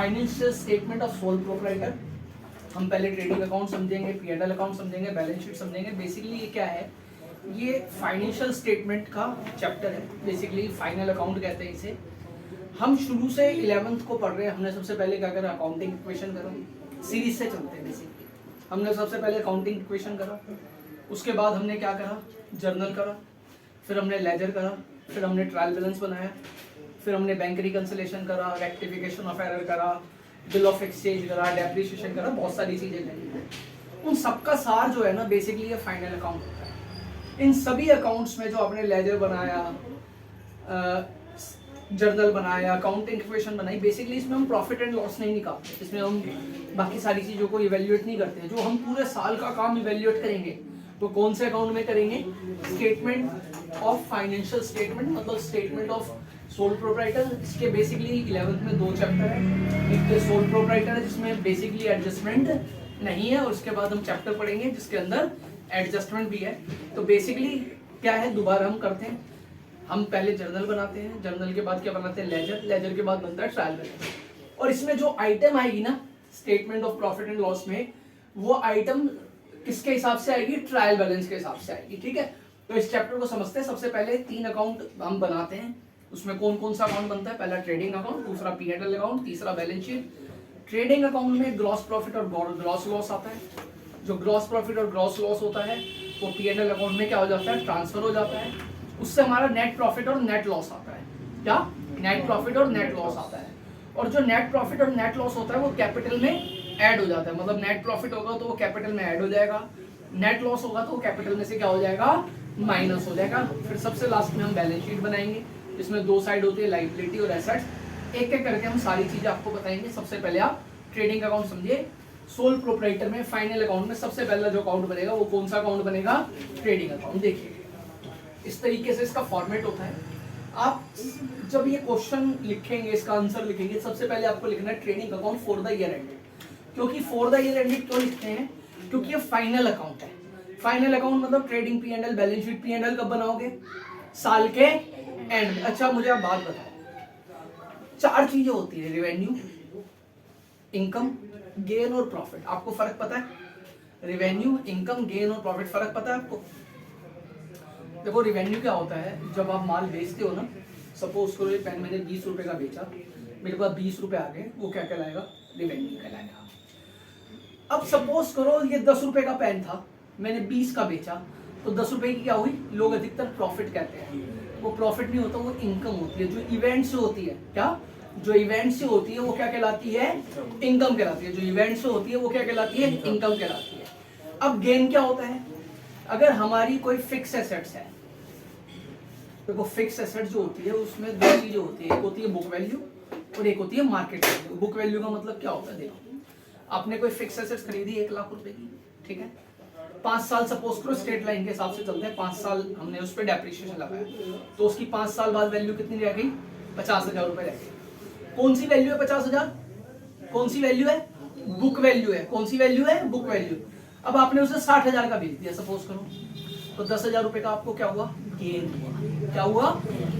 Financial statement of sole proprietor. हम पहले trading account समझेंगे, P&L अकाउंट समझेंगे, बैलेंस शीट समझेंगे। बेसिकली ये क्या है, ये फाइनेंशियल स्टेटमेंट का चैप्टर है। बेसिकली फाइनल अकाउंट कहते हैं इसे। हम शुरू से 11th को पढ़ रहे हैं। हमने सबसे पहले क्या करा, अकाउंटिंग इक्वेशन करा। सीरीज से चलते हैं। बेसिकली हमने सबसे पहले अकाउंटिंग इक्वेशन करा, उसके बाद हमने क्या करा, जर्नल करा, फिर हमने लेजर करा, फिर हमने ट्रायल बैलेंस बनाया, फिर हमने बैंक रिकंसिलेशन करा, रेक्टिफिकेशन ऑफ एरर करा, बिल ऑफ एक्सचेंज करा, डेप्रिसिएशन करा, बहुत सारी चीजें करी। उन सबका सार जो है ना, बेसिकली ये फाइनल अकाउंट होता है। इन सभी अकाउंट्स में जो आपने लेजर बनाया, जर्नल बनाया, अकाउंटिंग इक्वेशन बनाई, बेसिकली इसमें हम प्रॉफिट एंड लॉस नहीं निकालते, इसमें हम बाकी सारी चीज़ों को इवेल्युएट नहीं करते। जो हम पूरे साल का काम इवेल्युएट करेंगे तो कौन से अकाउंट में करेंगे, स्टेटमेंट ऑफ फाइनेंशियल स्टेटमेंट, मतलब स्टेटमेंट ऑफ सोल प्रोप्राइटर। इसके बेसिकली 11th में 2 चैप्टर है। एक तो सोल प्रोप्राइटर है जिसमें बेसिकली एडजस्टमेंट नहीं है, और उसके बाद हम चैप्टर पढ़ेंगे जिसके अंदर एडजस्टमेंट भी है। तो बेसिकली क्या है, दोबारा हम करते हैं। हम पहले जर्नल बनाते हैं, जर्नल के बाद क्या बनाते हैं, लेजर, लेजर के बाद बनता है ट्रायल बैलेंस। और इसमें जो आइटम आएगी ना statement of profit and loss में, वो आइटम किसके हिसाब से आएगी, ट्रायल बैलेंस के हिसाब से आएगी। ठीक है, तो इस चैप्टर को समझते हैं। सबसे पहले 3 अकाउंट हम बनाते हैं। उसमें कौन कौन सा अकाउंट बनता है, पहला ट्रेडिंग अकाउंट, दूसरा P&L अकाउंट, तीसरा बैलेंस शीट। ट्रेडिंग अकाउंट में ग्रॉस प्रॉफिट और ग्रॉस लॉस आता है। जो ग्रॉस प्रॉफिट और ग्रॉस लॉस होता है वो P&L अकाउंट में क्या हो जाता है, ट्रांसफर हो जाता है। उससे हमारा नेट प्रॉफिट और नेट लॉस आता है। क्या, नेट प्रॉफिट और नेट लॉस आता है। और जो नेट प्रॉफिट और नेट लॉस होता है वो कैपिटल में ऐड हो जाता है। मतलब नेट प्रॉफिट होगा तो वो कैपिटल में ऐड हो जाएगा, नेट लॉस होगा तो वो कैपिटल में से क्या हो जाएगा, माइनस हो जाएगा। फिर सबसे लास्ट में हम बैलेंस शीट बनाएंगे, जिसमें 2 साइड होती है, लायबिलिटी और एसेट्स। एक एक करके हम सारी चीजें आपको बताएंगे। सबसे पहले आप ट्रेडिंग अकाउंट समझिए। सोल प्रोप्राइटर में फाइनल अकाउंट में सबसे पहला जो अकाउंट बनेगा वो कौन सा अकाउंट बनेगा, ट्रेडिंग अकाउंट। देखिए इस तरीके से इसका फॉर्मेट होता है। आप जब ये क्वेश्चन लिखेंगे, इसका आंसर लिखेंगे, सबसे पहले आपको लिखना है trading account for the year ended. क्योंकि फॉर द ईयर एंडेड क्यों लिखते हैं, क्योंकि ये फाइनल अकाउंट है। फाइनल अकाउंट मतलब trading P&L, balance sheet P&L कब बनाओगे, साल के एंड में। अच्छा मुझे आप बात बताओ, 4 चीजें होती है, रेवेन्यू, इनकम, गेन और प्रॉफिट। आपको फर्क पता है, रेवेन्यू, इनकम, गेन और प्रॉफिट, फर्क पता है आपको। देखो रेवेन्यू क्या होता है, जब आप माल बेचते हो ना, सपोज करो ये पेन मैंने 20 रुपए का बेचा, मेरे पास 20 रुपए आ गए, वो क्या कहलाएगा, रेवेन्यू कहलाएगा। अब सपोज करो ये 10 रुपए का पेन था, मैंने 20 का बेचा, तो 10 रुपए की क्या हुई, लोग अधिकतर प्रॉफिट कहते हैं। वो प्रॉफिट नहीं होता, वो इनकम होती है, जो इवेंट से होती है। क्या, जो इवेंट से होती है वो क्या कहलाती है, इनकम कहलाती है। जो इवेंट से होती है वो क्या कहलाती है, इनकम कहलाती है। अब गेन क्या होता है, अगर हमारी कोई फिक्स एसेट्स है, देखो फिक्स एसेट जो होती है उसमें 2 चीजें होती है, एक होती है बुक वैल्यू और एक होती है मार्केट वैल्यू। बुक वैल्यू का मतलब क्या होता है, देखो आपने कोई फिक्स एसेट्स खरीदी 1 लाख रुपए की, ठीक है, 5 साल सपोज करो, स्ट्रेट लाइन के हिसाब से चलते हैं, 5 साल हमने उस पर डेप्रिसिएशन लगाया, तो उसकी 5 साल बाद वैल्यू कितनी रह गई, 50,000 रुपए रह गई। कौन सी वैल्यू है 50,000, कौन सी वैल्यू है, बुक वैल्यू है। कौन सी वैल्यू है, बुक वैल्यू। अब आपने उसे 60,000 का बेच दिया सपोज करो, तो 10,000 रुपए का आपको क्या हुआ, गेन हुआ। क्या हुआ,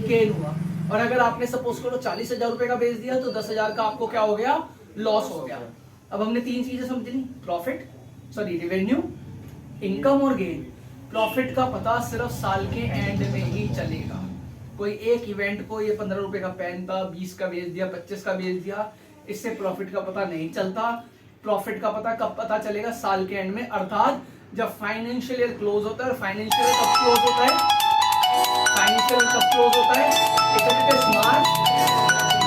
गेन हुआ। और अगर आपने सपोज करो 40,000 रुपए का बेच दिया तो 10,000 का आपको क्या हो गया, लॉस हो गया। अब हमने 3 चीजें समझ ली, प्रॉफिट, सॉरी रेवेन्यू, इनकम और गेन। प्रॉफिट का पता सिर्फ साल के एंड में ही चलेगा। कोई एक इवेंट को ये 15 रुपए का पेन था, 20 का बेच दिया, 25 का बेच दिया, इससे प्रॉफिट का पता नहीं चलता। प्रॉफिट का पता कब पता चलेगा, साल के एंड में, अर्थात जब फाइनेंशियल ईयर क्लोज होता है। फाइनेंशियल ईयर कब क्लोज होता है, फाइनेंशियल ईयर कब क्लोज होता है, 31 मार्च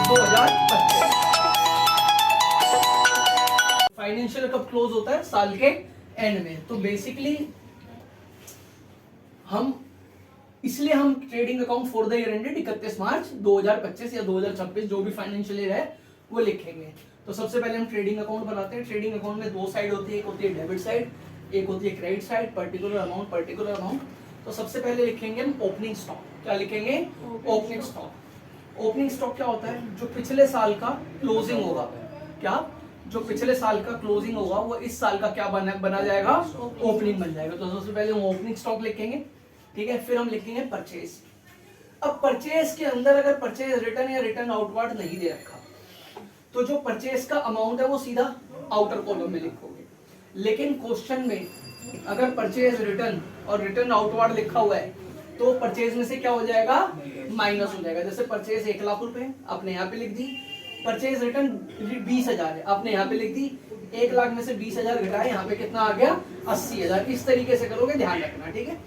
2025। फाइनेंशियल कब क्लोज होता है, साल के एंड में। तो बेसिकली हम इसलिए हम trading account for the year ended 31 मार्च 2025 या 2026 जो भी फाइनेंशियल ईयर है वो लिखेंगे। तो सबसे पहले हम ट्रेडिंग अकाउंट बनाते हैं। ट्रेडिंग अकाउंट में 2 साइड होती है, एक होती है डेबिट साइड, एक होती है credit side, particular amount, particular amount. तो सबसे पहले लिखेंगे हम ओपनिंग स्टॉक। क्या लिखेंगे, ओपनिंग स्टॉक। ओपनिंग स्टॉक क्या होता है, जो पिछले साल का क्लोजिंग होगा। क्या, जो पिछले साल का क्लोजिंग होगा वो इस साल का क्या बना जाएगा, ओपनिंग बन जाएगा। तो सबसे पहले हम ओपनिंग स्टॉक लिखेंगे, ठीक है। फिर हम लिखेंगे परचेज। अब परचेज के अंदर अगर परचेज रिटर्न या रिटर्न आउटवर्ड नहीं दे रखा तो जो परचेज का अमाउंट है वो सीधा आउटर कॉलम में लिखोगे। लेकिन क्वेश्चन में अगर परचेज रिटर्न और रिटर्न आउटवर्ड लिखा हुआ है तो परचेज में से क्या हो जाएगा, माइनस हो जाएगा। जैसे परचेज 1 लाख रुपए आपने यहाँ पे लिख दी, परचेज रिटर्न 20,000 है आपने यहाँ पे लिख दी, 1 लाख में से 20,000 घटाए, यहाँ पे कितना आ गया 80,000। इस तरीके से करोगे, ध्यान रखना, ठीक है।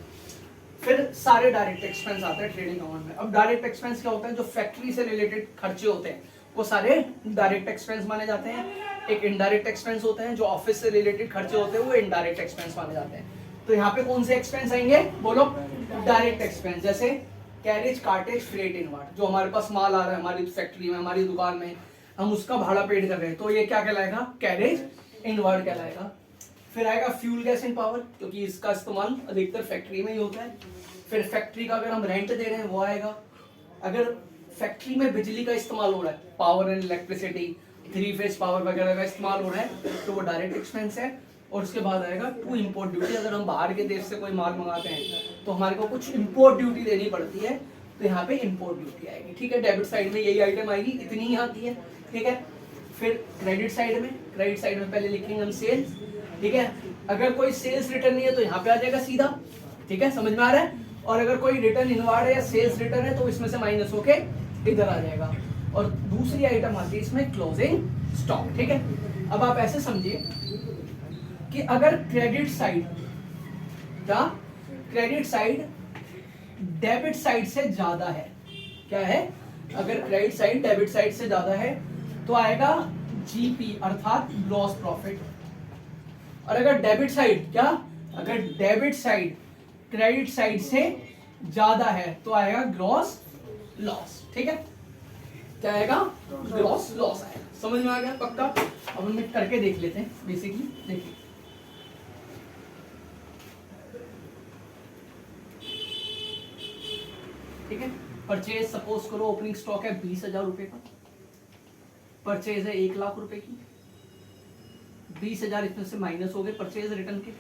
फिर सारे डायरेक्ट एक्सपेंस आते हैं ट्रेडिंग अकाउंट में। अब डायरेक्ट एक्सपेंस क्या होता है, जो फैक्ट्री से रिलेटेड खर्चे होते हैं वो सारे डायरेक्ट एक्सपेंस माने जाते हैं। एक इनडायरेक्ट एक्सपेंस होते हैं, जो ऑफिस से रिलेटेड खर्चे होते हैं वो इनडायरेक्ट एक्सपेंस माने जाते हैं। तो यहाँ पे कौन से एक्सपेंस आएंगे, बोलो, डायरेक्ट एक्सपेंस। जैसे कैरेज, कार्टेज, फ्रेट इनवर्ड, जो हमारे पास माल आ रहा है हमारी फैक्ट्री में, हमारी दुकान में, हम उसका भाड़ा पेड कर रहे हैं, तो ये क्या कहलाएगा, कैरेज इनवर्ड कहलाएगा। फिर आएगा फ्यूल गैस एंड पावर, क्योंकि इसका इस्तेमाल अधिकतर फैक्ट्री में ही होता है। फिर फैक्ट्री का अगर हम रेंट दे रहे हैं वो आएगा। अगर फैक्ट्री में बिजली का इस्तेमाल हो रहा है, power and electricity, 3 phase power वगैरह का इस्तेमाल हो रहा है, तो वो डायरेक्ट एक्सपेंस है। और उसके बाद आएगा टू इम्पोर्ट ड्यूटी। अगर हम बाहर के देश से कोई माल मंगाते हैं तो हमारे को कुछ इम्पोर्ट ड्यूटी देनी पड़ती है, तो यहाँ पे इम्पोर्ट ड्यूटी आएगी, ठीक है। डेबिट साइड में यही आइटम आएगी, इतनी ही आती है, ठीक है। फिर क्रेडिट साइड में पहले लिखेंगे हम सेल्स, ठीक है। अगर कोई सेल्स रिटर्न नहीं है तो यहाँ पे आ जाएगा सीधा, ठीक है, समझ में आ रहा है। और अगर कोई रिटर्न इनवर्ड है या सेल्स रिटर्न है तो इसमें से माइनस होके इधर आ जाएगा। और दूसरी आइटम आती है इसमें क्लोजिंग स्टॉक, ठीक है। अब आप ऐसे समझिए कि अगर क्रेडिट साइड डेबिट साइड से ज्यादा है, क्या है, अगर क्रेडिट साइड डेबिट साइड से ज्यादा है तो आएगा जीपी अर्थात ग्रॉस प्रॉफिट। और अगर डेबिट साइड क्रेडिट साइड से ज्यादा है तो आएगा ग्रॉस लॉस, ठीक है। क्या आएगा, ग्रॉस लॉस आएगा। समझ में आ गया पक्का। अब हम करके देख लेते हैं बेसिकली, देखिए ठीक है। परचेज सपोज करो ओपनिंग स्टॉक है 20,000 रुपए का, परचेज है 1 लाख रुपए की, 20,000 इसमें से माइनस हो गए परचेज रिटर्न के,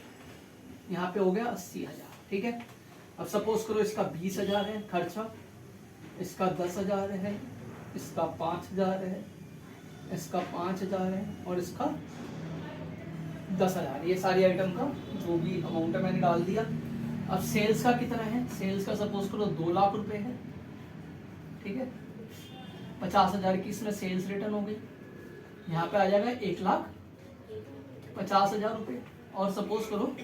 यहाँ पे हो गया 80,000, ठीक है। अब सपोज करो इसका 20,000 है खर्चा, इसका 10,000 है, इसका 5,000 है, इसका 5,000 है और इसका 10,000। ये सारी आइटम का जो भी अमाउंट है मैंने डाल दिया। अब सेल्स का कितना है, सेल्स का सपोज करो 2 लाख रुपए है, ठीक है। 50,000 की इसमें सेल्स रिटर्न हो गई, यहाँ पे आ जाएगा 1,50,000 रुपये। और सपोज करो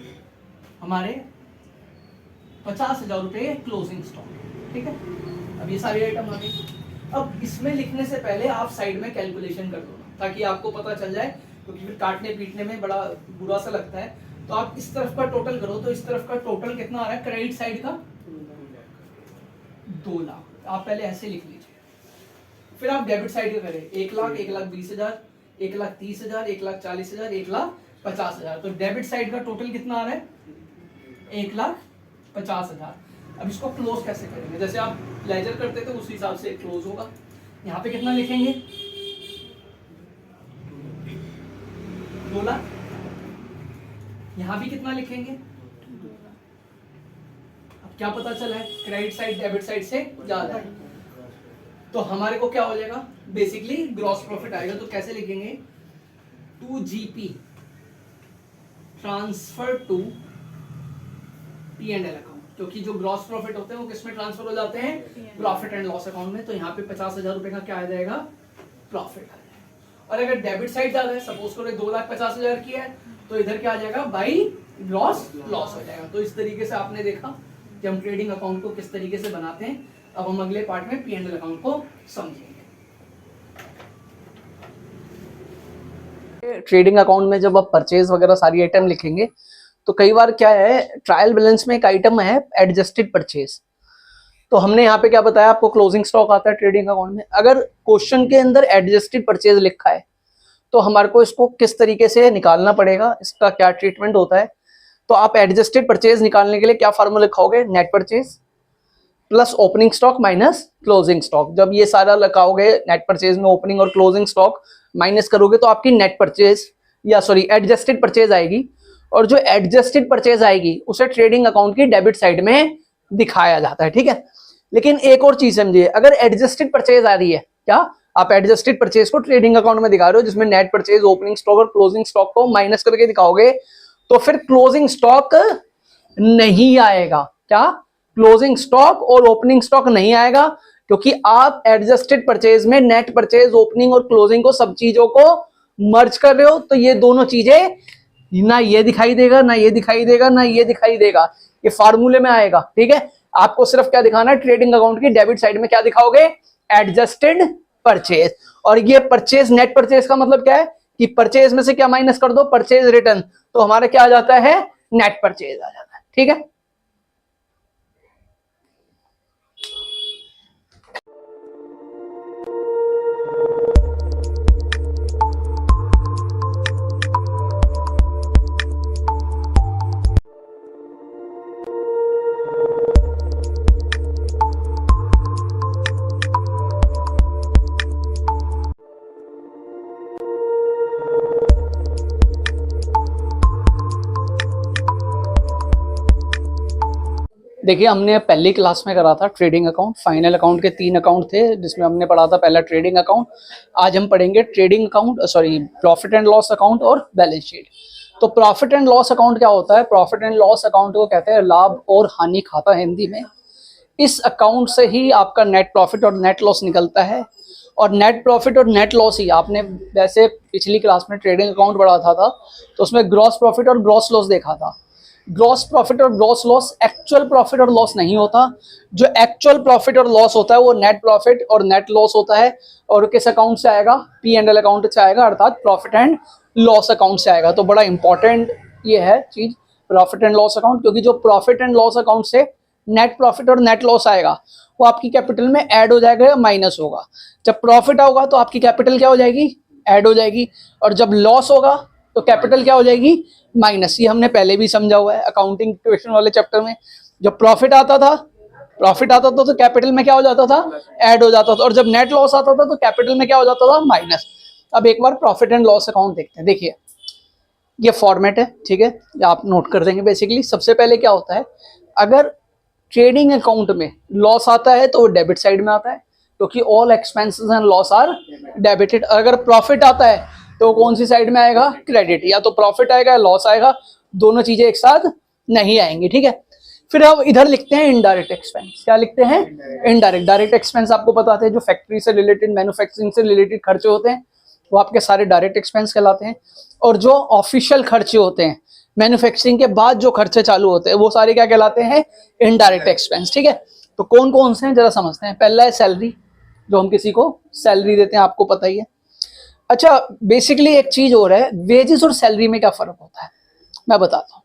हमारे 50,000 रुपये क्लोजिंग स्टॉक, ठीक है। अब ये सारी आइटम आ गई। अब इसमें लिखने से पहले आप साइड में कैलकुलेशन कर दो ताकि आपको पता चल जाए, क्योंकि फिर काटने पीटने में बड़ा बुरा सा लगता है। तो आप इस तरफ का टोटल करो, तो इस तरफ का टोटल कितना आ रहा है, क्रेडिट साइड का 2 लाख, आप पहले ऐसे लिख लीजिए। फिर आप डेबिट साइड का करें 1 लाख, 1,20,000, 1,30,000, 1,40,000, 1,50,000। तो डेबिट साइड का टोटल कितना आ रहा है, 1,50,000। अब इसको क्लोज कैसे करेंगे, जैसे आप लेजर करते थे उस हिसाब से क्लोज होगा। यहाँ पे कितना लिखेंगे, 2 लाख। यहाँ भी कितना लिखेंगे, अब क्या पता चला है, क्रेडिट साइड डेबिट साइड से ज्यादा है, तो हमारे को क्या हो जाएगा, बेसिकली ग्रॉस प्रॉफिट आएगा। तो कैसे लिखेंगे, 2GP transfer to P&L account, क्योंकि जो ग्रॉस प्रॉफिट होते हैं वो किसमें ट्रांसफर हो जाते हैं, प्रॉफिट एंड लॉस अकाउंट में। तो यहाँ पे 50,000 रुपए का क्या आ जाएगा, प्रॉफिट आ जाएगा। और अगर डेबिट साइड ज्यादा है, सपोज करो 2,50,000 की है, तो इधर क्या आ जाएगा, बाई ग्रॉस लॉस हो जाएगा। तो इस तरीके से आपने देखा कि हम ट्रेडिंग अकाउंट को किस तरीके से बनाते हैं। अब हम अगले पार्ट में P&L अकाउंट को समझेंगे। ट्रेडिंग अकाउंट में जब आप परचेज वगैरह सारी आइटम लिखेंगे तो कई बार क्या है, ट्रायल बैलेंस में एक आइटम है एडजस्टेड परचेज। तो हमने यहाँ पे क्या बताया आपको, क्लोजिंग स्टॉक आता है ट्रेडिंग अकाउंट में। अगर क्वेश्चन के अंदर एडजस्टेड परचेज लिखा है तो हमारे को इसको किस तरीके से निकालना पड़ेगा, इसका क्या ट्रीटमेंट होता है। तो आप एडजस्टेड परचेज निकालने के लिए क्या फार्मूला लिखाओगे, net purchase plus opening stock minus closing stock. जब ये सारा लगाओगे नेट परचेज में ओपनिंग और क्लोजिंग स्टॉक माइनस करोगे तो आपकी नेट परचेज या सॉरी एडजस्टेड परचेज आएगी। और जो एडजस्टेड परचेज आएगी उसे ट्रेडिंग अकाउंट की डेबिट साइड में दिखाया जाता है, ठीक है। लेकिन एक और चीज समझिए, अगर एडजस्टेड परचेज आ रही है, क्या आप एडजस्टेड परचेज को ट्रेडिंग अकाउंट में दिखा रहे हो जिसमें नेट परचेज, ओपनिंग स्टॉक और क्लोजिंग स्टॉक को माइनस करके दिखाओगे तो फिर क्लोजिंग स्टॉक नहीं आएगा। क्या? क्लोजिंग स्टॉक और ओपनिंग स्टॉक नहीं आएगा, क्योंकि आप एडजस्टेड परचेज में नेट परचेज, ओपनिंग और क्लोजिंग को सब चीजों को मर्ज कर रहे हो, तो ये दोनों चीजें ना ये दिखाई देगा, ना ये दिखाई देगा, ना ये दिखाई देगा, ये फार्मूले में आएगा। ठीक है, आपको सिर्फ क्या दिखाना है, ट्रेडिंग अकाउंट की डेबिट साइड में क्या दिखाओगे, एडजस्टेड परचेज। और ये परचेज, नेट परचेज का मतलब क्या है कि परचेज में से क्या माइनस कर दो, परचेज रिटर्न, तो हमारा क्या आ जाता है, नेट परचेज आ जाता है। ठीक है, देखिए हमने पहली क्लास में करा था ट्रेडिंग अकाउंट, फाइनल अकाउंट के 3 अकाउंट थे जिसमें हमने पढ़ा था पहला ट्रेडिंग अकाउंट। आज हम पढ़ेंगे trading account, sorry profit and loss account और बैलेंस शीट। तो प्रॉफिट एंड लॉस अकाउंट क्या होता है, प्रॉफिट एंड लॉस अकाउंट को कहते हैं लाभ और हानि खाता हिंदी में। इस अकाउंट से ही आपका नेट प्रॉफिट और नेट लॉस निकलता है, और नेट प्रॉफिट और नेट लॉस ही आपने वैसे पिछली क्लास में ट्रेडिंग अकाउंट पढ़ा था तो उसमें ग्रॉस प्रॉफिट और ग्रॉस लॉस देखा था। ग्रॉस प्रॉफिट और ग्रॉस लॉस एक्चुअल प्रॉफिट और लॉस नहीं होता, जो एक्चुअल प्रॉफिट और लॉस होता है वो नेट प्रॉफिट और नेट लॉस होता है, और किस अकाउंट से आएगा, P&L अकाउंट से आएगा, अर्थात प्रॉफिट एंड लॉस अकाउंट से आएगा। तो बड़ा इंपॉर्टेंट ये है चीज प्रॉफिट एंड लॉस अकाउंट, क्योंकि जो प्रॉफिट एंड लॉस अकाउंट से नेट प्रॉफिट और नेट लॉस आएगा वो आपकी कैपिटल में ऐड हो जाएगा या माइनस होगा। जब प्रॉफिट होगा तो आपकी कैपिटल क्या हो जाएगी, ऐड हो जाएगी, और जब लॉस होगा तो कैपिटल क्या हो जाएगी, माइनस। ये हमने पहले भी समझा हुआ है अकाउंटिंग इक्वेशन वाले चैप्टर में। जब प्रॉफिट आता था तो कैपिटल में क्या हो जाता था, ऐड हो जाता था, और जब नेट लॉस आता था तो कैपिटल में क्या हो जाता था, माइनस। अब एक बार प्रॉफिट एंड लॉस अकाउंट देखते हैं। देखिए ये फॉर्मेट है, ठीक है, आप नोट कर देंगे। बेसिकली सबसे पहले क्या होता है, अगर ट्रेडिंग अकाउंट में लॉस आता है तो वो डेबिट साइड में आता है, क्योंकि all expenses and loss are debited. अगर प्रॉफिट आता है तो कौन सी साइड में आएगा, क्रेडिट। या तो प्रॉफिट आएगा या लॉस आएगा, दोनों चीजें एक साथ नहीं आएंगी। ठीक है, फिर अब इधर लिखते हैं इनडायरेक्ट एक्सपेंस। क्या लिखते हैं, इनडायरेक्ट। डायरेक्ट एक्सपेंस आपको पता है जो फैक्ट्री से रिलेटेड, मैन्युफैक्चरिंग से रिलेटेड खर्चे होते हैं वो आपके सारे डायरेक्ट एक्सपेंस कहलाते हैं, और जो ऑफिशियल खर्चे होते हैं मैन्युफैक्चरिंग के बाद जो खर्चे चालू होते हैं वो सारे क्या कहलाते हैं, इनडायरेक्ट एक्सपेंस। ठीक है, तो कौन कौन से हैं जरा समझते हैं। पहला है सैलरी, जो हम किसी को सैलरी देते हैं, आपको पता ही है। अच्छा, बेसिकली एक चीज हो रहा है, वेजेस और सैलरी में क्या फर्क होता है मैं बताता हूँ।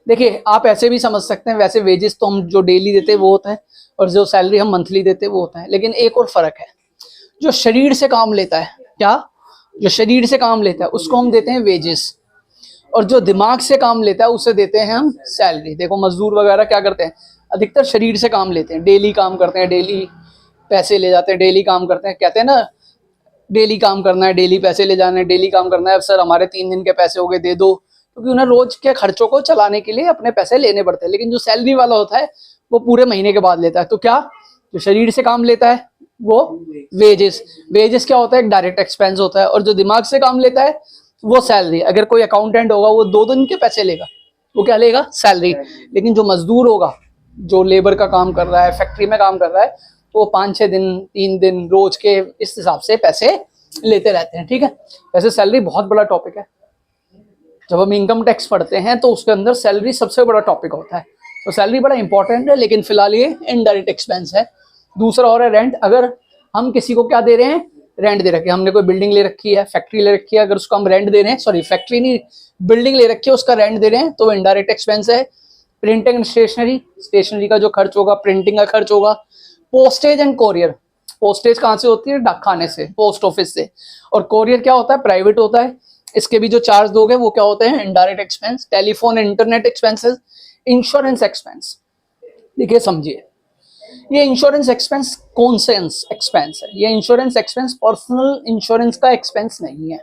देखिए आप ऐसे भी समझ सकते हैं, वैसे वेजेस तो हम जो डेली देते हैं वो होता है, और जो सैलरी हम मंथली देते हैं वो होता है, लेकिन एक और फर्क है, जो शरीर से काम लेता है, क्या, जो शरीर से काम लेता है उसको हम देते हैं वेजेस, और जो दिमाग से काम लेता है उसे देते हैं हम सैलरी। देखो मजदूर वगैरह क्या करते हैं, अधिकतर शरीर से काम लेते हैं, डेली काम करते हैं, डेली पैसे ले जाते हैं, डेली काम करते हैं, कहते हैं ना डेली काम करना है, डेली पैसे ले जाने, डेली काम करना है, अब सर हमारे 3 दिन के पैसे हो गए दे दो, क्योंकि उन्हें रोज के खर्चों को चलाने के लिए अपने पैसे लेने पड़ते हैं। लेकिन जो सैलरी वाला होता है वो पूरे महीने के बाद लेता है। तो क्या, जो शरीर से काम लेता है वो वेजेस। वेजेस क्या होता है, एक डायरेक्ट एक्सपेंस होता है, और जो दिमाग से काम लेता है वो सैलरी। अगर कोई अकाउंटेंट होगा वो 2 दिन के पैसे लेगा, वो क्या लेगा, सैलरी। लेकिन जो मजदूर होगा, जो लेबर का काम कर रहा है, फैक्ट्री में काम कर रहा है, तो वो 5-6 दिन, 3 दिन रोज के इस हिसाब से पैसे लेते रहते हैं। ठीक है, वैसे सैलरी बहुत बड़ा टॉपिक है, जब हम इनकम टैक्स पढ़ते हैं तो उसके अंदर सैलरी सबसे बड़ा टॉपिक होता है। तो सैलरी बड़ा इंपॉर्टेंट है, लेकिन फिलहाल ये इनडायरेक्ट एक्सपेंस है। दूसरा और है रेंट। अगर हम किसी को क्या दे रहे हैं, रेंट दे रखे हैं, हमने कोई बिल्डिंग ले रखी है, फैक्ट्री ले रखी है, अगर उसको हम रेंट दे रहे हैं, सॉरी फैक्ट्री नहीं, बिल्डिंग ले रखी है उसका रेंट दे रहे हैं, तो इनडायरेक्ट एक्सपेंस है। प्रिंटिंग एंड स्टेशनरी, स्टेशनरी का जो खर्च होगा, प्रिंटिंग का खर्च होगा। पोस्टेज एंड कोरियर, पोस्टेज कहाँ से होती है, डाकखाने से, पोस्ट ऑफिस से, और कोरियर क्या होता है, प्राइवेट होता है। इसके भी जो चार्ज दोगे वो क्या होते हैं, indirect expense. Telephone and internet expenses, insurance expense. देखिए समझिए, ये इंश्योरेंस एक्सपेंस कौन से एक्सपेंस है, ये इंश्योरेंस एक्सपेंस पर्सनल इंश्योरेंस का एक्सपेंस नहीं है।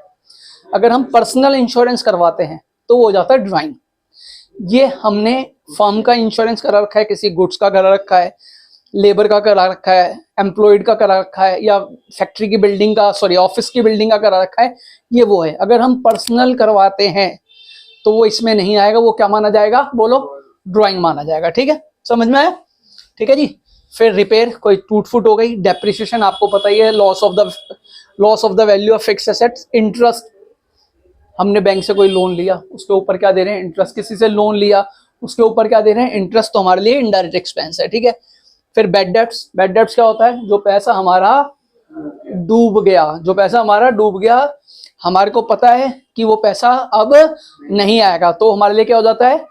अगर हम पर्सनल इंश्योरेंस करवाते हैं तो वो हो जाता है ड्राइंग। ये हमने फर्म का इंश्योरेंस करा रखा है, किसी गुड्स का करा रखा है, लेबर का करा रखा है, एम्प्लॉयड का करा रखा है, या फैक्ट्री की बिल्डिंग का, सॉरी ऑफिस की बिल्डिंग का करा रखा है, ये वो है। अगर हम पर्सनल करवाते हैं तो वो इसमें नहीं आएगा, वो क्या माना जाएगा, बोलो, ड्राइंग माना जाएगा। ठीक है, समझ में आया? ठीक है जी। फिर रिपेयर, कोई टूट फूट हो गई। डेप्रिसिएशन आपको पता ही है, loss of the value of fix assets. Interest, हमने बैंक से कोई लोन लिया, उसके ऊपर क्या दे रहे हैं, इंटरेस्ट। किसी से लोन लिया, उसके ऊपर क्या दे रहे हैं, इंटरेस्ट। तो हमारे लिए इनडायरेक्ट एक्सपेंस है। ठीक है। फिर बैड डेब्ट्स। बैड डेब्ट्स क्या होता है, जो पैसा हमारा डूब गया, जो पैसा हमारा डूब गया, हमारे को पता है कि वो पैसा अब नहीं आएगा, तो हमारे लिए क्या हो जाता है,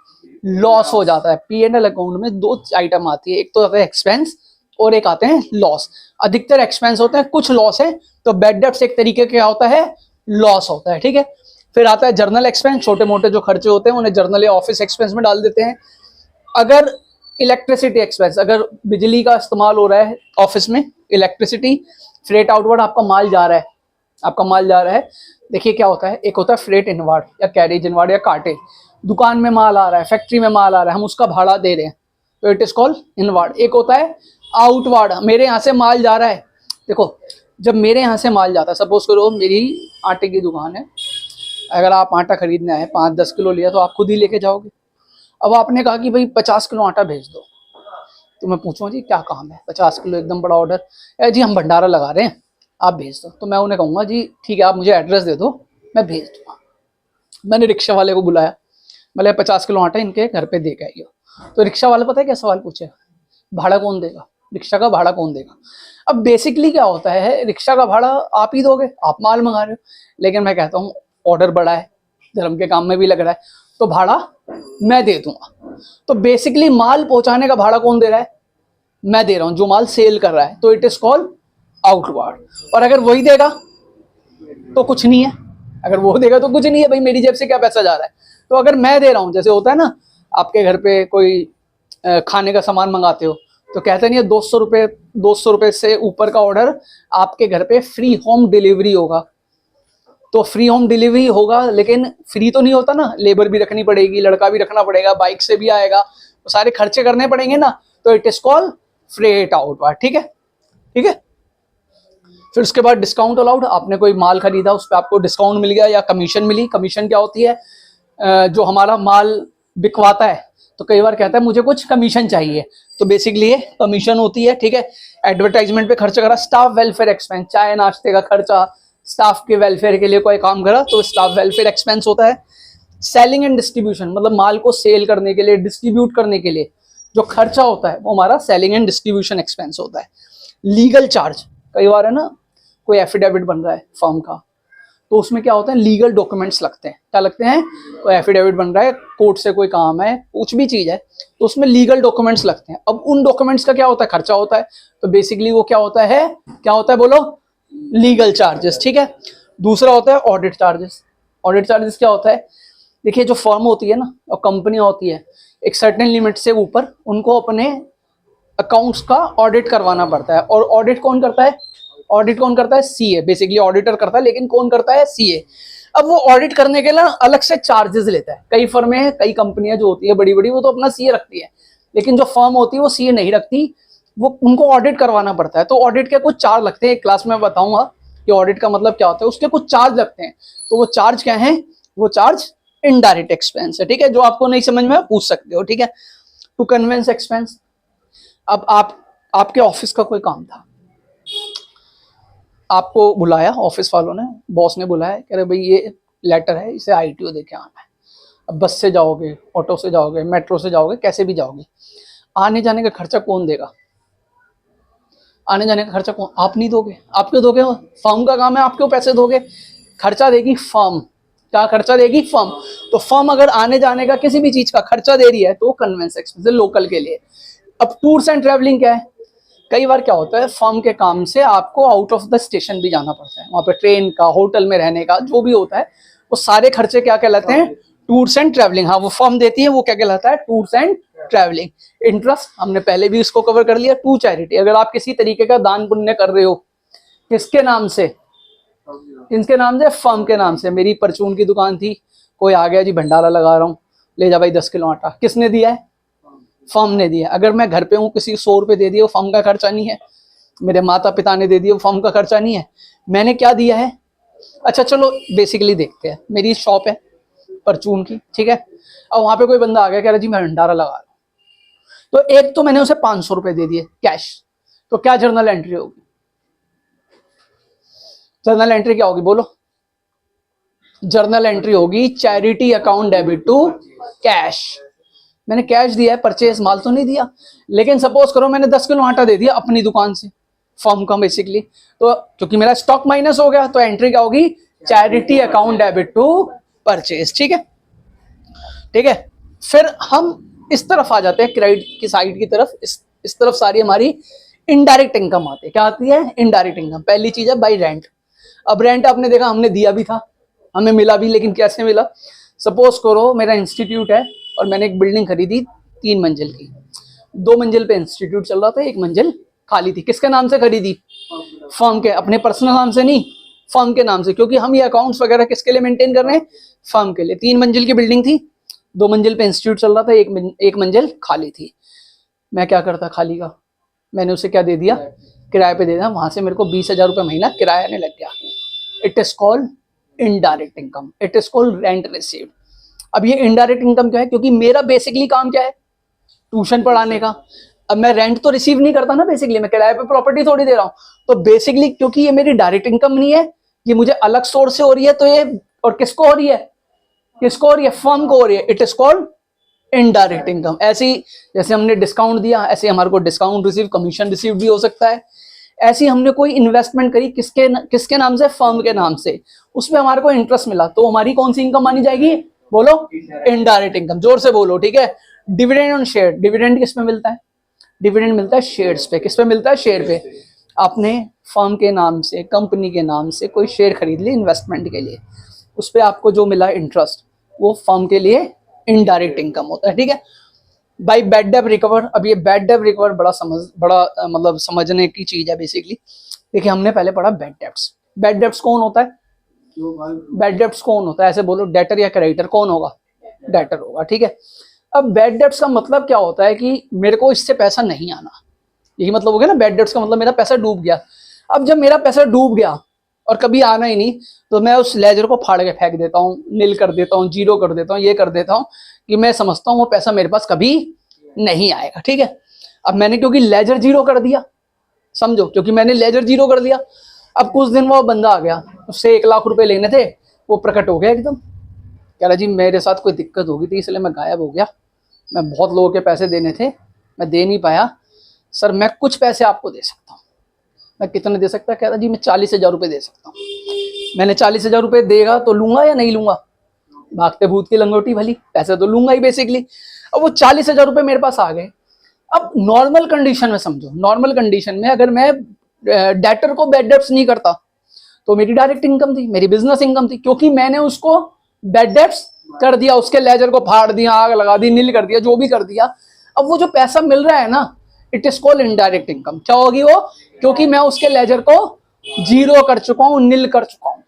लॉस हो जाता है। P&L अकाउंट में दो आइटम आती है, एक तो आता है एक्सपेंस और एक आते हैं लॉस। अधिकतर एक्सपेंस होते हैं, कुछ लॉस है, तो बैड डेब्ट्स एक तरीके का क्या होता है, लॉस होता है। ठीक है। फिर आता है जर्नल एक्सपेंस, छोटे मोटे जो खर्चे होते हैं उन्हें जर्नल या ऑफिस एक्सपेंस में डाल देते हैं। अगर इलेक्ट्रिसिटी एक्सपेंस, अगर बिजली का इस्तेमाल हो रहा है ऑफिस में, इलेक्ट्रिसिटी। फ्रेट आउटवर्ड, आपका माल जा रहा है, आपका माल जा रहा है। देखिए क्या होता है, एक होता है फ्रेट इनवर्ड या कैरेज इनवर्ड या कार्टेज। दुकान में माल आ रहा है, फैक्ट्री में माल आ रहा है, हम उसका भाड़ा दे रहे हैं, तो इट इज कॉल्ड इनवर्ड। एक होता है आउटवर्ड, मेरे यहाँ से माल जा रहा है। देखो, जब मेरे यहाँ से माल जाता है, सपोज करो मेरी आटे की दुकान है, अगर आप आटा खरीदने आए 5-10 किलो लिया तो आप खुद ही लेके जाओगे। अब आपने कहा कि भाई 50 किलो आटा भेज दो, तो मैं पूछूंगा जी क्या काम है, 50 किलो एकदम बड़ा ऑर्डर, जी हम भंडारा लगा रहे हैं, आप भेज दो। तो मैं उन्हें कहूँगा जी ठीक है, आप मुझे एड्रेस दे दो, मैं भेज दूँगा। मैंने रिक्शा वाले को बुलाया, मैंने 50 किलो आटा इनके घर पे दे के आइए। तो रिक्शा वाला पता है क्या सवाल पूछेगा, भाड़ा कौन देगा, रिक्शा का भाड़ा कौन देगा। अब बेसिकली क्या होता है, रिक्शा का भाड़ा आप ही दोगे, आप माल मंगा रहे हो। लेकिन मैं कहता हूँ ऑर्डर बड़ा है, धर्म के काम में भी लग रहा है, तो भाड़ा मैं दे दूंगा। तो बेसिकली माल पहुंचाने का भाड़ा कौन दे रहा है, मैं दे रहा हूं, जो माल सेल कर रहा है, तो इट इज कॉल्ड आउटवर्ड। और अगर वही देगा तो कुछ नहीं है, अगर वो देगा तो कुछ नहीं है, भाई मेरी जेब से क्या पैसा जा रहा है। तो अगर मैं दे रहा हूं, जैसे होता है ना, आपके घर पे कोई खाने का सामान मंगाते हो, तो कहते नहीं है 200 रुपए से ऊपर का ऑर्डर आपके घर पे फ्री होम डिलीवरी होगा। तो फ्री होम डिलीवरी होगा, लेकिन फ्री तो नहीं होता ना, लेबर भी रखनी पड़ेगी, लड़का भी रखना पड़ेगा, बाइक से भी आएगा, तो सारे खर्चे करने पड़ेंगे ना, तो it is called freight outward. ठीक है, ठीक है। फिर उसके बाद डिस्काउंट अलाउड, आपने कोई माल खरीदा, उस पर आपको डिस्काउंट मिल गया या कमीशन मिली। कमीशन क्या होती है, जो हमारा माल बिकवाता है, तो कई बार कहता है मुझे कुछ कमीशन चाहिए, तो बेसिकली ये कमीशन होती है। ठीक है। एडवर्टाइजमेंट पे खर्चा करा, स्टाफ वेलफेयर एक्सपेंस, चाय नाश्ते का खर्चा, स्टाफ के वेलफेयर के लिए कोई काम करा, तो स्टाफ वेलफेयर एक्सपेंस होता है। सेलिंग एंड डिस्ट्रीब्यूशन, मतलब माल को सेल करने के लिए, डिस्ट्रीब्यूट करने के लिए जो खर्चा होता है, वो हमारा सेलिंग एंड डिस्ट्रीब्यूशन एक्सपेंस होता है। लीगल चार्ज, कई बार है ना, कोई एफिडेविट बन रहा है फर्म का, तो उसमें क्या होता है, लीगल डॉक्यूमेंट्स लगते हैं। क्या लगते हैं, कोई एफिडेविट बन रहा है, कोर्ट से कोई काम है, कुछ भी चीज है, तो उसमें लीगल डॉक्यूमेंट्स लगते हैं। अब उन डॉक्यूमेंट्स का क्या होता है, खर्चा होता है, तो बेसिकली वो क्या होता है, बोलो, लीगल चार्जेस। ठीक है। दूसरा होता है ऑडिट चार्जेस। ऑडिट चार्जेस क्या होता है, देखिए जो फर्म होती है ना और कंपनियां होती है, एक सर्टेन लिमिट से ऊपर उनको अपने अकाउंट्स का ऑडिट करवाना पड़ता है। और ऑडिट कौन करता है, सीए, बेसिकली ऑडिटर करता है, लेकिन कौन करता है, सीए। अब वो ऑडिट करने के लिए अलग से चार्जेस लेता है। कई फर्में, कई कंपनियां जो होती है बड़ी बड़ी, वो तो अपना सीए रखती है, लेकिन जो फर्म होती है वो सीए नहीं रखती, वो उनको ऑडिट करवाना पड़ता है। तो ऑडिट के कुछ चार्ज लगते हैं, एक क्लास में बताऊंगा कि ऑडिट का मतलब क्या होता है, उसके कुछ चार्ज लगते हैं। तो वो चार्ज क्या है, वो चार्ज इनडायरेक्ट एक्सपेंस है। ठीक है, जो आपको नहीं समझ में पूछ सकते हो। ठीक है। टू कन्वेंस एक्सपेंस, अब आपके ऑफिस का कोई काम था, आपको बुलाया ऑफिस वालों ने, बॉस ने बुलाया, कह रहे भाई ये लेटर है, इसे आईटीओ देके आना है। अब बस से जाओगे, ऑटो से जाओगे, मेट्रो से जाओगे, कैसे भी जाओगे, आने जाने का खर्चा कौन देगा, आने जाने का खर्चा कौन, आप नहीं दोगे, आप क्यों दोगे, फर्म का काम है, आप क्यों पैसे दोगे, खर्चा देगी फर्म। क्या खर्चा देगी, फर्म। तो फर्म अगर आने जाने का किसी भी चीज का खर्चा दे रही है तो कन्वेंस एक्सपेंस लोकल के लिए। अब टूर्स एंड ट्रैवलिंग क्या है, कई बार क्या होता है, फर्म के काम से आपको आउट ऑफ द स्टेशन भी जाना पड़ता है, वहां पे ट्रेन का, होटल में रहने का, जो भी होता है, वो सारे खर्चे क्या कहलाते हैं, टूर्स एंड ट्रैवलिंग। हाँ, वो फर्म देती है, वो क्या कहलाता है, टूर्स एंड ट्रैवलिंग। इंटरेस्ट हमने पहले भी इसको कवर कर लिया। टू चैरिटी, अगर आप किसी तरीके का दान पुण्य कर रहे हो, किसके नाम से, किसके नाम से, फर्म के नाम से। मेरी परचून की दुकान थी, कोई आ गया जी भंडारा लगा रहा हूँ, ले जा भाई 10 किलो आटा, किसने दिया है, फर्म ने दिया। अगर मैं घर पे हूँ, किसी 100 रुपये दे दिए, वो फर्म का खर्चा नहीं है। मेरे माता पिता ने दे दिए, वो फर्म का खर्चा नहीं है। मैंने क्या दिया है? अच्छा चलो बेसिकली देखते हैं। मेरी शॉप है परचून की, ठीक है। अब वहां पे कोई बंदा आ गया, कह रहा जी मैं भंडारा लगा रहा हूँ, तो एक तो मैंने उसे 500 रुपए दे दिए कैश, तो क्या जर्नल एंट्री होगी? जर्नल एंट्री क्या होगी बोलो? जर्नल एंट्री होगी charity account debit to cash. मैंने कैश दिया है, परचेज माल तो नहीं दिया। लेकिन सपोज करो मैंने 10 किलो आटा दे दिया अपनी दुकान से, फर्म का बेसिकली, तो क्योंकि मेरा स्टॉक माइनस हो गया, तो एंट्री क्या होगी? Charity account debit to purchase, ठीक है। ठीक है, फिर हम इस तरफ आ जाते हैं, क्रेडिट की साइड की तरफ। इस तरफ सारी हमारी इनडायरेक्ट इनकम आती है। क्या आती है? Indirect income. पहली चीज है बाई रेंट। अब रेंट आपने देखा, हमने दिया भी था, हमें मिला भी, लेकिन कैसे मिला? सपोज करो मेरा इंस्टीट्यूट है और मैंने एक बिल्डिंग खरीदी 3 मंजिल की। 2 मंजिल पे इंस्टीट्यूट चल रहा था, 1 मंजिल खाली थी। किसके नाम से खरीदी? फर्म के, अपने पर्सनल नाम से नहीं, फर्म के नाम से, क्योंकि हम ये अकाउंट्स वगैरह किसके लिए मेंटेन कर रहे हैं? फर्म के लिए। 3 मंजिल की बिल्डिंग थी, 2 मंजिल पे इंस्टीट्यूट चल रहा था, एक मंजिल खाली थी। मैं क्या करता खाली का? मैंने उसे क्या दे दिया? किराए पे दे दिया। वहां से मेरे को 20,000 रुपये महीना किराया आने लग गया। It is called indirect income, it is called rent received. अब ये इनडायरेक्ट इनकम क्या है? क्योंकि मेरा बेसिकली काम क्या है? ट्यूशन पढ़ाने का। अब मैं रेंट तो रिसीव नहीं करता ना, बेसिकली मैं किराए पे प्रॉपर्टी थोड़ी दे रहा हूँ। तो बेसिकली क्योंकि ये मेरी डायरेक्ट इनकम नहीं है, ये मुझे अलग सोर्स से हो रही है, तो ये, और किसको हो रही है? किसको हो रही है? फर्म को हो रही है। It is called indirect income. ऐसे ही जैसे हमने डिस्काउंट दिया, ऐसे हमारे को डिस्काउंट रिसीव, कमीशन रिसीव भी हो सकता है। ऐसी हमने कोई इन्वेस्टमेंट करी, किसके नाम से? फर्म के नाम से। उसमें हमारे को इंटरेस्ट मिला, तो हमारी कौन सी इनकम मानी जाएगी? बोलो, इनडायरेक्ट इनकम। जोर से बोलो, ठीक है। Dividend on share. डिविडेंड किस पे मिलता है? डिविडेंड मिलता है शेयर्स पे। किस पे मिलता है? शेयर पे। आपने फर्म के नाम से, कंपनी के नाम से कोई शेयर खरीद ली इन्वेस्टमेंट के लिए, उस पर आपको जो मिला इंटरेस्ट, वो फर्म के लिए इनडायरेक्ट इनकम होता है, ठीक है। By bad debt recover. अब ये बैड डेट रिकवर बड़ा मतलब समझने की चीज है बेसिकली। देखिए, हमने पहले पढ़ा बैड डेट्स। बैड डेट्स कौन होता है? बैड डेट्स कौन होता है? ऐसे बोलो, डेटर या क्रेडिटर कौन होगा? डेटर होगा, ठीक है। अब बैड डेट्स का मतलब क्या होता है कि मेरे को इससे पैसा नहीं आना, यही मतलब हो गया ना। बैड डेट्स का मतलब मेरा पैसा डूब गया। अब जब मेरा पैसा डूब गया और कभी आना ही नहीं, तो मैं उस लेजर को फाड़ के फेंक देता हूँ, नील कर देता हूँ, जीरो कर देता हूँ, ये कर देता हूँ कि मैं समझता हूँ वो पैसा मेरे पास कभी नहीं आएगा, ठीक है। अब मैंने क्योंकि लेजर जीरो कर दिया, समझो, क्योंकि मैंने लेजर जीरो कर दिया। अब कुछ दिन वो बंदा आ गया, उससे 1 लाख रुपए लेने थे, वो प्रकट हो गया एकदम, कह रहा जी मेरे साथ कोई दिक्कत होगी थी इसलिए मैं गायब हो गया, मैं बहुत लोगों के पैसे देने थे, मैं दे नहीं पाया, सर मैं कुछ पैसे आपको दे सकता हूँ। मैं कितने दे सकता? कह रहा जी मैं 40,000 रुपये दे सकता हूँ। मैंने 40,000 रुपये देगा तो लूंगा या नहीं लूंगा? भागते भूत की लंगोटी भली, पैसे तो लूंगा ही बेसिकली। अब वो 40,000 रुपये मेरे पास आ गए। अब नॉर्मल कंडीशन में समझो, नॉर्मल कंडीशन में अगर मैं डेटर को बैड डेट्स नहीं करता तो मेरी डायरेक्ट इनकम थी, मेरी बिजनेस इनकम थी, क्योंकि मैंने उसको बैड डेट्स कर दिया, उसके लेजर को फाड़ दिया, आग लगा दी, नील कर दिया, जो भी कर दिया। अब वो जो पैसा मिल रहा है ना, it is called indirect income. क्या होगी वो? क्योंकि मैं उसके लेजर को जीरो कर चुका हूं, नील कर चुका हूं।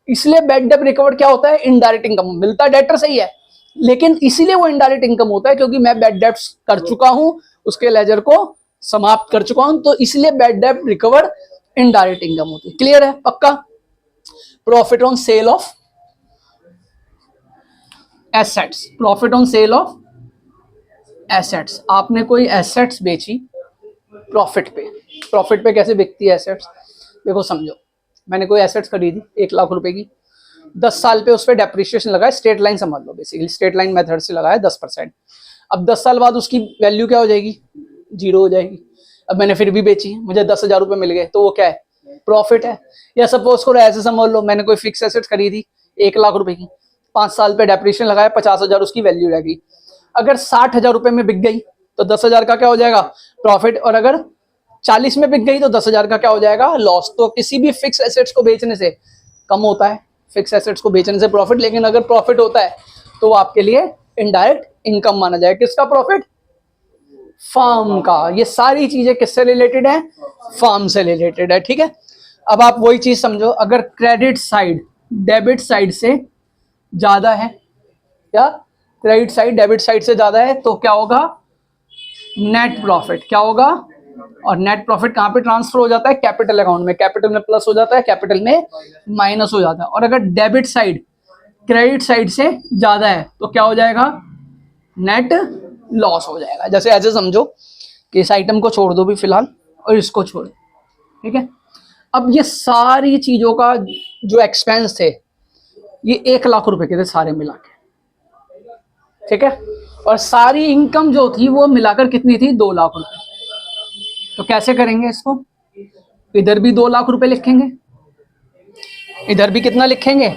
इसलिए बैड डेट रिकवर क्या होता है? Indirect income. मिलता डेटर सही है, लेकिन इसीलिए वो इनडायरेक्ट इनकम होता है क्योंकि मैं बैड डेट्स कर चुका हूं, उसके लेजर को समाप्त कर चुका हूं, तो इसलिए bad debt recover indirect income होती है। क्लियर है? पक्का? Profit on sale of assets. Profit on sale of assets. आपने कोई एसेट्स बेची प्रॉफिट पे। प्रॉफिट पे कैसे बिकती है एसेट्स? देखो समझो, मैंने कोई एसेट्स खरीदी 1 लाख रुपए की, 10 साल पे उस पर डेप्रिसिएशन लगाए, स्ट्रेट लाइन समझ लो, बेसिकली स्ट्रेट लाइन मेथड से लगाया 10%। अब 10 साल बाद उसकी वैल्यू क्या हो जाएगी? जीरो हो जाएगी। अब मैंने फिर भी बेची, मुझे 10,000 रुपये मिल गए, तो वो क्या है? प्रॉफिट है। या सपोज करो ऐसे समझ लो, मैंने कोई फिक्स एसेट्स खरीदी 1 लाख रुपए की, 5 साल पे डेप्रिसिएशन लगाया, 50,000 उसकी वैल्यू रहेगी। अगर 60,000 रुपये में बिक गई तो 10,000 का क्या हो जाएगा? प्रॉफिट। और अगर 40 में बिक गई तो 10,000 का क्या हो जाएगा? लॉस। तो किसी भी फिक्स एसेट्स को बेचने से कम होता है, फिक्स एसेट्स को बेचने से प्रॉफिट, लेकिन अगर प्रॉफिट होता है तो आपके लिए इनडायरेक्ट इनकम माना जाएगा। किसका प्रॉफिट? फर्म का। ये सारी चीजें किससे रिलेटेड है? फर्म से रिलेटेड है, ठीक है। अब आप वही चीज समझो, अगर क्रेडिट साइड डेबिट साइड से ज्यादा है, या क्रेडिट साइड डेबिट साइड से ज्यादा है, तो क्या होगा? नेट प्रॉफिट क्या होगा, और नेट प्रॉफिट कहाँ पे ट्रांसफर हो जाता है, कैपिटल अकाउंट में, कैपिटल में प्लस हो जाता है, कैपिटल में माइनस हो जाता है। और अगर डेबिट साइड क्रेडिट साइड से ज्यादा है तो क्या हो जाएगा, नेट लॉस हो जाएगा। जैसे ऐसे समझो कि इस आइटम को छोड़ दो भी फिलहाल और इसको छोड़ दो, ठीक है। अब ये सारी चीजों का जो एक्सपेंस थे ये 1 लाख रुपए के थे सारे मिला के, ठीक है। और सारी इनकम जो थी वो मिलाकर कितनी थी, 2 लाख रुपए। तो कैसे करेंगे इसको, इधर भी 2 लाख रुपए लिखेंगे, इधर भी कितना लिखेंगे,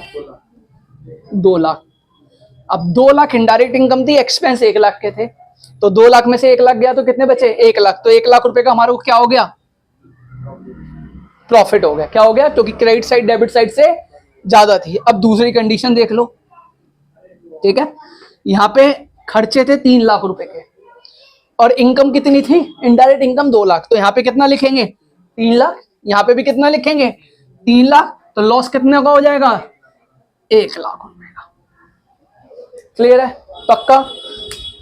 2 लाख। अब 2 लाख इनडायरेक्ट इनकम थी, एक्सपेंस 1 लाख के थे, तो 2 लाख में से 1 लाख गया तो कितने बचे, 1 लाख। तो 1 लाख रुपए का हमारे को क्या हो गया, प्रॉफिट हो गया। क्या हो गया, क्योंकि क्रेडिट साइड डेबिट साइड से ज्यादा थी। अब दूसरी कंडीशन देख लो, ठीक है। यहां पे खर्चे थे 3 लाख रुपए के और इनकम कितनी थी, इनडायरेक्ट इनकम 2 लाख। तो यहाँ पे कितना लिखेंगे, 3 लाख। यहाँ पे भी कितना लिखेंगे, 3 लाख। तो लॉस कितने का हो जाएगा, 1 लाख रुपए का। क्लियर है, पक्का।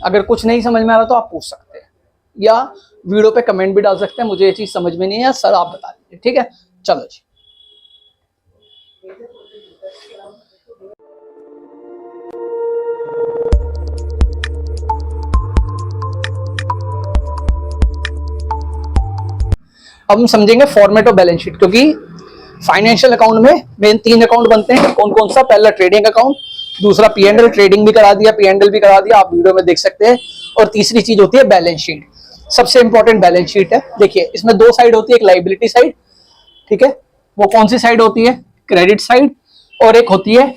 अगर कुछ नहीं समझ में आ रहा तो आप पूछ सकते हैं या वीडियो पे कमेंट भी डाल सकते हैं, मुझे ये चीज समझ में नहीं है सर आप बता दीजिए, ठीक है। चलो जी, अब हम समझेंगे फॉर्मेट ऑफ बैलेंस शीट, क्योंकि फाइनेंशियल अकाउंट में मेन 3 अकाउंट बनते हैं। कौन कौन सा, पहला ट्रेडिंग अकाउंट, दूसरा P&L, ट्रेडिंग भी करा दिया, P&L भी करा दिया, आप वीडियो में देख सकते हैं। और तीसरी चीज होती है बैलेंस शीट, सबसे इंपॉर्टेंट बैलेंस शीट है। देखिए इसमें 2 साइड होती है, एक लाइबिलिटी साइड, ठीक है, वो कौन सी साइड होती है, क्रेडिट साइड, और एक होती है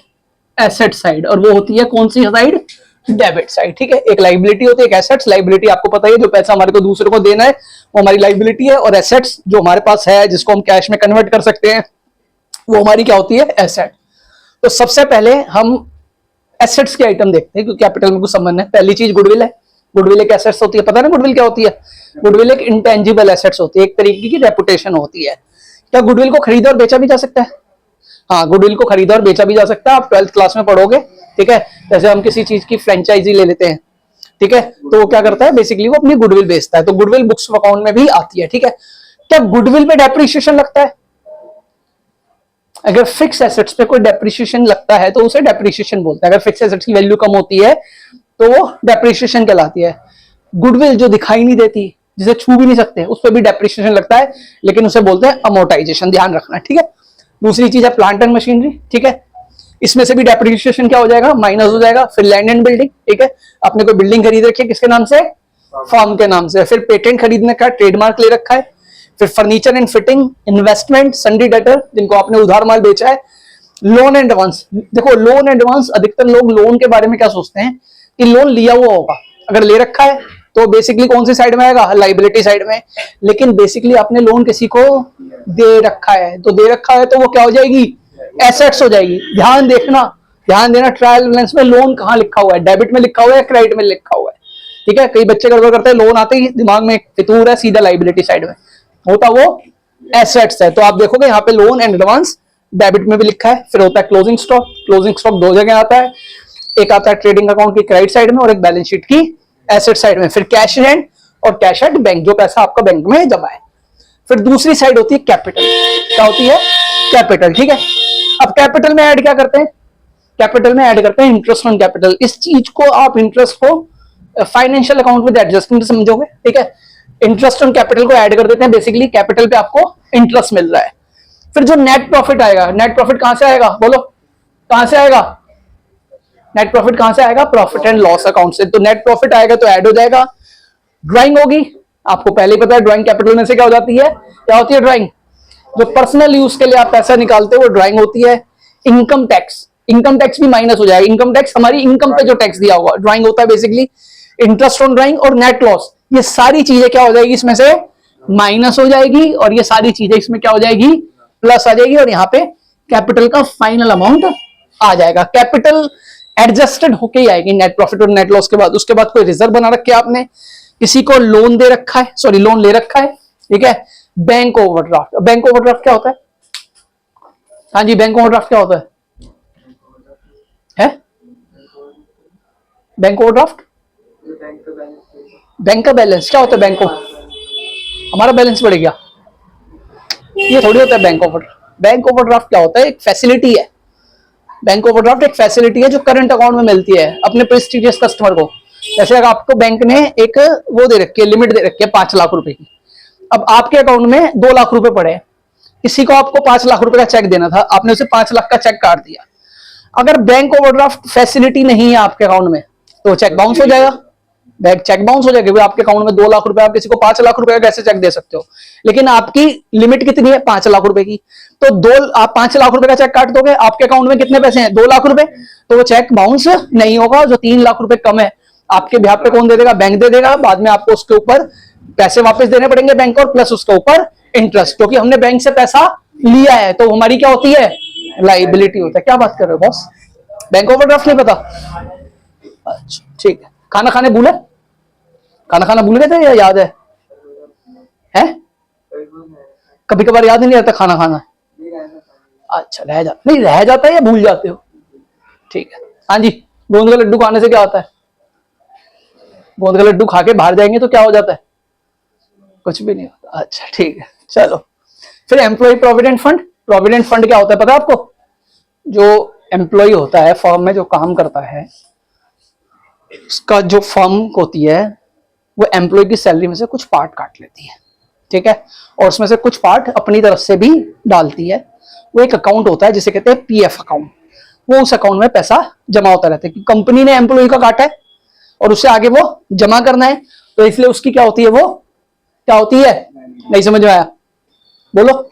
एसेट साइड, और वो होती है कौन सी साइड, डेबिट साइड, ठीक है। एक लाइबिलिटी होती है, एक एसेट्स। लाइबिलिटी आपको पता ही है, जो पैसा हमारे को दूसरे को देना है वो हमारी लाइबिलिटी है, और एसेट्स जो हमारे पास है जिसको हम कैश में कन्वर्ट कर सकते हैं वो हमारी क्या होती है, एसेट। तो सबसे पहले हम एसेट्स के आइटम देखते हैं, क्योंकि कैपिटल में कुछ संबंध है। पहली चीज गुडविल है, गुडविल एक एसेट्स होती है, पता है ना गुडविल क्या होती है, गुडविल एक इंटेंजिबल एसेट्स होती है, एक तरीके की रेपुटेशन होती है। क्या गुडविल को खरीदा और बेचा भी जा सकता है, हाँ गुडविल को खरीदा और बेचा भी जा सकता है, आप 12th क्लास में पढ़ोगे, ठीक है। जैसे हम किसी चीज की फ्रेंचाइजी ले लेते हैं, ठीक है, तो वो क्या करता है, बेसिकली वो अपनी गुडविल बेचता है, तो गुडविल बुक्स अकाउंट में भी आती है, ठीक है। क्या गुडविल पे डेप्रिसिएशन लगता है, अगर फिक्स एसेट्स पे कोई डेप्रिसिएशन लगता है तो उसे डेप्रिसिएशन बोलते हैं। अगर फिक्स एसेट्स की वैल्यू कम होती है तो वो डेप्रिसिएशन कहलाती है। गुडविल जो दिखाई नहीं देती, जिसे छू भी नहीं सकते, उस पर भी डेप्रिसिएशन लगता है, लेकिन उसे बोलते हैं अमोर्टाइजेशन, ध्यान रखना, ठीक है। दूसरी चीज है प्लांट एंड मशीनरी, ठीक है, इसमें से भी डेप्रिसिएशन क्या हो जाएगा, माइनस हो जाएगा। फिर लैंड एंड बिल्डिंग, ठीक है, आपने कोई बिल्डिंग खरीद रखी है किसके नाम से, फर्म के नाम से। फिर पेटेंट खरीदने का, ट्रेडमार्क ले रखा है। फिर furniture and fitting, investment, सन्डी debtor जिनको आपने उधार माल बेचा है, लोन एंड एडवांस। देखो लोन एंड एडवांस, अधिकतर लोग लोन के बारे में क्या सोचते हैं कि लोन लिया हुआ होगा, अगर ले रखा है तो बेसिकली कौन सी साइड में आएगा, लाइबिलिटी साइड में। लेकिन बेसिकली आपने लोन किसी को दे रखा है, तो दे रखा है तो वो क्या हो जाएगी, एसेट्स हो जाएगी। ध्यान देखना, ध्यान देना, ट्रायल बैलेंस में लोन कहाँ लिखा हुआ है, डेबिट में लिखा हुआ है, क्रेडिट में लिखा हुआ है, ठीक है। कई बच्चे गड़बड़ करते हैं, लोन आते ही दिमाग में फितूर है, सीधा लाइबिलिटी साइड में होता वो एसेट्स है। तो आप देखोगे यहाँ पे लोन एंड एडवांस डेबिट में भी लिखा है। फिर होता है क्लोजिंग स्टॉक, क्लोजिंग स्टॉक 2 जगह आता है, एक आता है ट्रेडिंग अकाउंट की क्रेडिट साइड में और एक बैलेंस शीट की एसेट साइड में। फिर कैश इन हैंड और कैश एट बैंक, जो पैसा आपका बैंक में जमा है। फिर दूसरी साइड होती है कैपिटल, क्या होती है, कैपिटल, ठीक है। अब कैपिटल में ऐड क्या करते हैं, कैपिटल में ऐड करते हैं इंटरेस्ट ऑन कैपिटल। इस चीज को आप इंटरेस्ट को फाइनेंशियल अकाउंट विद एडजस्टमेंट समझोगे, ठीक है। इंटरेस्ट ऑन कैपिटल को ऐड कर देते हैं, बेसिकली कैपिटल पे आपको इंटरेस्ट मिल रहा है। फिर जो नेट प्रॉफिट आएगा, नेट प्रॉफिट कहां से आएगा, बोलो कहां से आएगा, नेट प्रॉफिट कहां से आएगा, प्रॉफिट एंड लॉस अकाउंट से। तो नेट प्रॉफिट आएगा तो ऐड हो जाएगा। ड्राइंग होगी, आपको पहले ही पता है ड्राइंग कैपिटल में से क्या हो जाती है, क्या होती है ड्राइंग, जो पर्सनल यूज के लिए आप पैसा निकालते हो वो ड्राइंग होती है। इनकम टैक्स, इनकम टैक्स भी माइनस हो जाएगा, इनकम टैक्स हमारी इनकम पे जो टैक्स दिया होगा, ड्राइंग होता है बेसिकली। इंटरेस्ट ऑन ड्राइंग और नेट लॉस, ये सारी चीजें क्या हो जाएगी, इसमें से माइनस हो जाएगी, और ये सारी चीजें इसमें क्या हो जाएगी, प्लस आ जाएगी, और यहाँ पे कैपिटल का फाइनल अमाउंट आ जाएगा। कैपिटल एडजस्टेड होके ही आएगी नेट प्रॉफिट और नेट लॉस के बाद। उसके बाद कोई रिजर्व बना रखे आपने, किसी को लोन दे रखा है, सॉरी लोन ले रखा है, ठीक है। बैंक ओवरड्राफ्ट, बैंक ओवरड्राफ्ट क्या होता है, हाँ जी बैंक ओवरड्राफ्ट क्या होता है बैंक ओवरड्राफ्ट, बैंक का बैलेंस क्या होता है? बैंक को हमारा बैलेंस बढ़ गया, ये थोड़ी होता है बैंक ओवरड्राफ्ट। बैंक ओवरड्राफ्ट क्या होता है? एक फैसिलिटी है। बैंक ओवरड्राफ्ट एक फैसिलिटी है जो करंट अकाउंट में मिलती है अपने प्रेस्टिजियस कस्टमर को। जैसे अगर आपको बैंक ने एक वो दे रखी है, लिमिट दे रखी है 5 लाख रुपए की, अब आपके अकाउंट में 2 लाख रुपए पड़े हैं, किसी को आपको 5 लाख रुपए का चेक देना था, आपने उसे 5 लाख का चेक काट दिया। अगर बैंक ओवरड्राफ्ट फैसिलिटी नहीं है आपके अकाउंट में तो चेक बाउंस हो जाएगा, बैंक चेक बाउंस हो जाएगा। आपके अकाउंट में 2 लाख रुपए, आप किसी को 5 लाख रुपए का कैसे चेक दे सकते हो? लेकिन आपकी लिमिट कितनी है? 5 लाख रुपए की। तो आप 5 लाख रुपए का चेक काट दोगे, आपके अकाउंट में कितने पैसे हैं? 2 लाख रुपए, तो वो चेक बाउंस नहीं होगा। जो 3 लाख रुपए कम है आपके ब्याह पे कौन दे देगा? बैंक दे देगा। बाद में आपको उसके ऊपर पैसे वापस देने पड़ेंगे बैंक को, और प्लस उसके ऊपर इंटरेस्ट, क्योंकि हमने बैंक से पैसा लिया है तो हमारी क्या होती है? लाइबिलिटी होता है। क्या बात कर रहे हो बॉस? बैंक ओवरड्राफ्ट नहीं पता? अच्छा ठीक है। खाना खाने भूले? खाना खाना भूल गए थे या याद है? कभी कभार याद नहीं रहता खाना खाना? अच्छा रह जाता, नहीं रह जाता है या भूल जाते हो? ठीक है। हाँ जी, गोंद का लड्डू खाने से क्या होता है? गोंद का लड्डू खा के बाहर जाएंगे तो क्या हो जाता है? कुछ भी नहीं होता। अच्छा ठीक है, चलो। फिर employ provident fund. Provident fund क्या होता है पता है आपको? जो एम्प्लॉय होता है फर्म में, जो काम करता है, उसका जो फर्म होती है वो एम्प्लॉय की सैलरी में से कुछ पार्ट काट लेती है, ठीक है, और उसमें से कुछ पार्ट अपनी तरफ से भी डालती है। वो एक अकाउंट होता है जिसे कहते हैं पीएफ अकाउंट। वो उस अकाउंट में पैसा जमा होता रहता है कि कंपनी ने एम्प्लॉय का काटा है और उससे आगे वो जमा करना है, तो इसलिए उसकी क्या होती है? वो क्या होती है? नहीं समझ में आया? बोलो,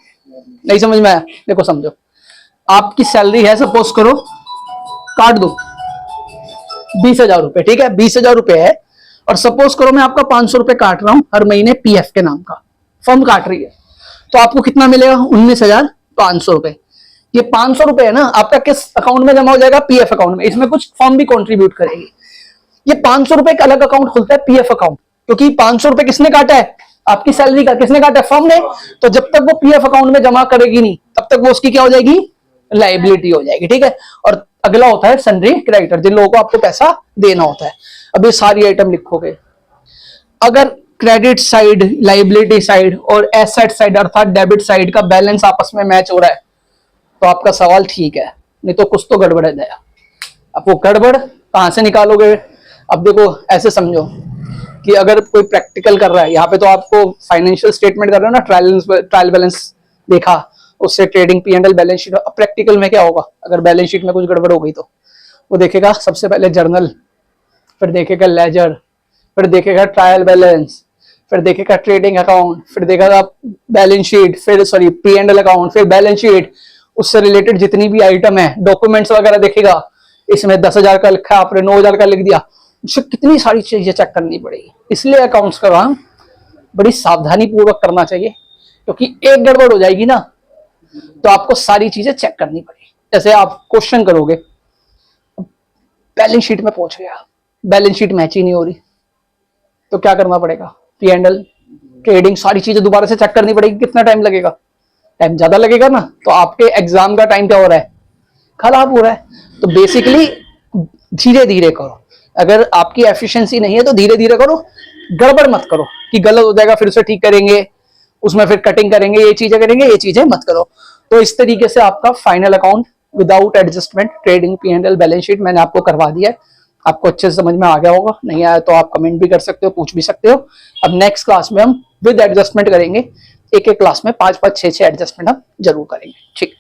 नहीं समझ में आया? देखो समझो, आपकी सैलरी है, सपोज करो काट दो 20,000 रुपए, ठीक है, 20,000 रुपए है, और सपोज करो मैं आपका 500 रुपए काट रहा हूं हर महीने पीएफ के नाम का, फर्म काट रही है, तो आपको कितना मिलेगा? 19,500 रुपए। ये 500 रुपए है ना, आपका किस अकाउंट में जमा हो जाएगा? पीएफ अकाउंट में। इसमें कुछ फर्म भी कंट्रीब्यूट करेगी। ये 500 रुपए का अलग अकाउंट खुलता है पीएफ अकाउंट, क्योंकि 500 रुपए किसने काटा है? आपकी सैलरी का किसने काटा है? फर्म ने। तो जब तक वो पीएफ अकाउंट में जमा करेगी नहीं तब तक वो उसकी क्या हो जाएगी? लाइबिलिटी हो जाएगी, ठीक है। और अगला होता है सन्ड्री क्रेडिटर, जिन लोगों को आपको पैसा देना होता है। अब ये सारी आइटम लिखोगे। अगर क्रेडिट साइड, लाइबिलिटी साइड और एसेट साइड अर्थात डेबिट साइड का बैलेंस आपस में मैच हो रहा है तो आपका सवाल ठीक है, नहीं तो कुछ तो गड़बड़ है दया। अब वो गड़बड़ कहां से निकालोगे? अब देखो ऐसे समझो कि अगर कोई प्रैक्टिकल कर रहा है, यहाँ पे तो आपको फाइनेंशियल स्टेटमेंट कर रहे हो ना, ट्रायल बैलेंस देखा, उससे ट्रेडिंग P&L बैलेंस शीट। अब प्रैक्टिकल में क्या होगा? अगर बैलेंस शीट में कुछ गड़बड़ हो गई तो वो देखेगा सबसे पहले जर्नल, फिर देखेगा लेजर, फिर देखेगा ट्रायल बैलेंस, फिर देखेगा ट्रेडिंग अकाउंट, फिर देखेगा बैलेंस शीट, फिर सॉरी P&L अकाउंट, फिर बैलेंस शीट, उससे रिलेटेड जितनी भी आइटम है, डॉक्यूमेंट्स वगैरह देखेगा। इसमें 10,000 का लिखा, आपने 9,000 का लिख दिया, उससे कितनी सारी चीजें चेक करनी पड़ेगी। इसलिए अकाउंट्स का काम बड़ी सावधानी पूर्वक करना चाहिए, क्योंकि एक गड़बड़ हो जाएगी ना तो आपको सारी चीजें चेक करनी पड़ेगी। जैसे आप क्वेश्चन करोगे, बैलेंस शीट में पहुंच गया, बैलेंस शीट मैच ही नहीं हो रही, तो क्या करना पड़ेगा? P&L, ट्रेडिंग, सारी चीजें दोबारा से चेक करनी पड़ेगी। कितना टाइम लगेगा? टाइम ज्यादा लगेगा ना, तो आपके एग्जाम का टाइम क्या हो रहा है? खराब हो रहा है। तो बेसिकली धीरे धीरे करो। अगर आपकी एफिशिएंसी नहीं है तो धीरे धीरे करो, गड़बड़ मत करो कि गलत हो जाएगा फिर उसे ठीक करेंगे, उसमें फिर कटिंग करेंगे, ये चीजें करेंगे, ये चीजें मत करो। तो इस तरीके से आपका final account without adjustment, trading, P&L, balance sheet मैंने आपको करवा दिया है। आपको अच्छे से समझ में आ गया होगा, नहीं आया तो आप कमेंट भी कर सकते हो, पूछ भी सकते हो। अब नेक्स्ट क्लास में हम विद एडजस्टमेंट करेंगे, एक एक क्लास में 5-5, 6-6 एडजस्टमेंट हम जरूर करेंगे, ठीक।